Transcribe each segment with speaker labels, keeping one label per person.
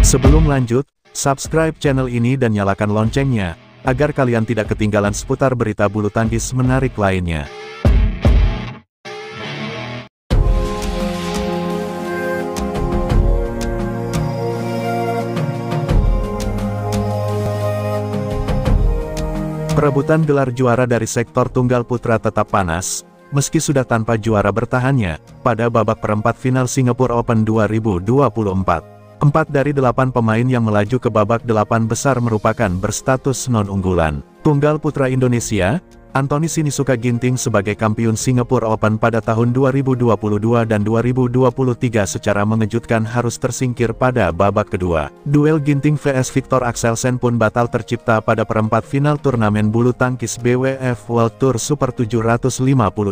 Speaker 1: Sebelum lanjut, subscribe channel ini dan nyalakan loncengnya, agar kalian tidak ketinggalan seputar berita bulu tangkis menarik lainnya. Perebutan gelar juara dari sektor tunggal putra tetap panas, meski sudah tanpa juara bertahannya, pada babak perempat final Singapore Open 2024. 4 dari 8 pemain yang melaju ke babak 8 besar merupakan berstatus non-unggulan. Tunggal putra Indonesia, Anthony Sinisuka Ginting sebagai kampiun Singapore Open pada tahun 2022 dan 2023 secara mengejutkan harus tersingkir pada babak kedua. Duel Ginting vs Viktor Axelsen pun batal tercipta pada perempat final turnamen bulu tangkis BWF World Tour Super 750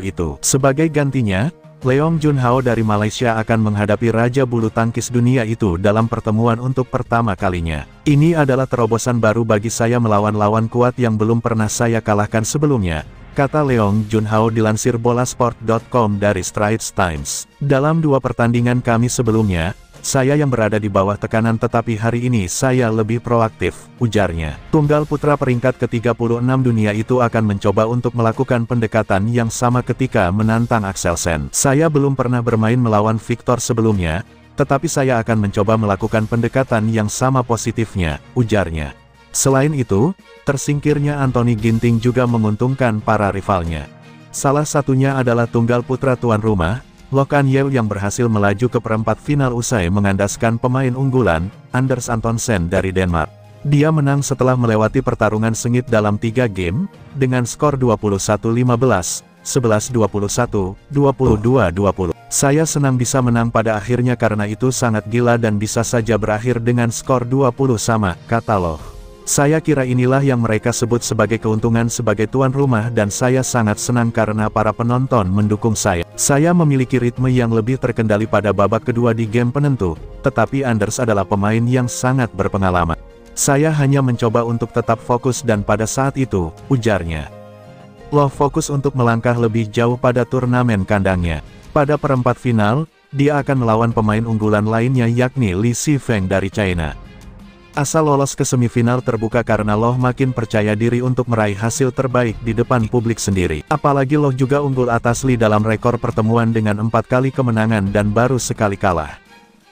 Speaker 1: itu. Sebagai gantinya, Leong Junhao dari Malaysia akan menghadapi raja bulu tangkis dunia itu dalam pertemuan untuk pertama kalinya. Ini adalah terobosan baru bagi saya melawan lawan kuat yang belum pernah saya kalahkan sebelumnya, kata Leong Junhao dilansir bolasport.com dari Straits Times. Dalam 2 pertandingan kami sebelumnya, saya yang berada di bawah tekanan tetapi hari ini saya lebih proaktif, ujarnya. Tunggal putra peringkat ke-36 dunia itu akan mencoba untuk melakukan pendekatan yang sama ketika menantang Axelsen. Saya belum pernah bermain melawan Viktor sebelumnya, tetapi saya akan mencoba melakukan pendekatan yang sama positifnya, ujarnya. Selain itu, tersingkirnya Anthony Ginting juga menguntungkan para rivalnya. Salah satunya adalah tunggal putra tuan rumah, Loh Kan Yew yang berhasil melaju ke perempat final usai mengandaskan pemain unggulan, Anders Antonsen dari Denmark. Dia menang setelah melewati pertarungan sengit dalam 3 game, dengan skor 21-15, 11-21, 22-20. Saya senang bisa menang pada akhirnya karena itu sangat gila dan bisa saja berakhir dengan skor 20 sama, kata Loh. Saya kira inilah yang mereka sebut sebagai keuntungan sebagai tuan rumah dan saya sangat senang karena para penonton mendukung saya. Saya memiliki ritme yang lebih terkendali pada babak kedua di game penentu, tetapi Anders adalah pemain yang sangat berpengalaman. Saya hanya mencoba untuk tetap fokus dan pada saat itu, ujarnya. Loh fokus untuk melangkah lebih jauh pada turnamen kandangnya. Pada perempat final, dia akan melawan pemain unggulan lainnya yakni Li Sifeng dari China. Asal lolos ke semifinal terbuka karena Loh makin percaya diri untuk meraih hasil terbaik di depan publik sendiri. Apalagi Loh juga unggul atas Li dalam rekor pertemuan dengan 4 kali kemenangan dan baru sekali kalah.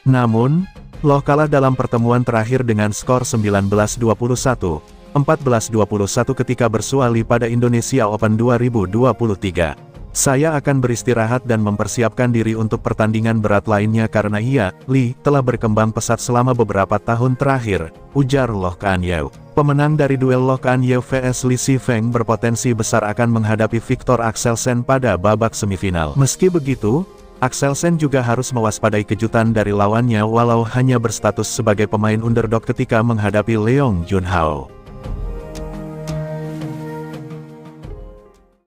Speaker 1: Namun, Loh kalah dalam pertemuan terakhir dengan skor 19-21, 14-21 ketika bersuali pada Indonesia Open 2023. Saya akan beristirahat dan mempersiapkan diri untuk pertandingan berat lainnya karena Li, telah berkembang pesat selama beberapa tahun terakhir, ujar Loh Kan Yew. Pemenang dari duel Loh Kan Yew vs Li Sifeng berpotensi besar akan menghadapi Viktor Axelsen pada babak semifinal. Meski begitu, Axelsen juga harus mewaspadai kejutan dari lawannya walau hanya berstatus sebagai pemain underdog ketika menghadapi Leong Junhao.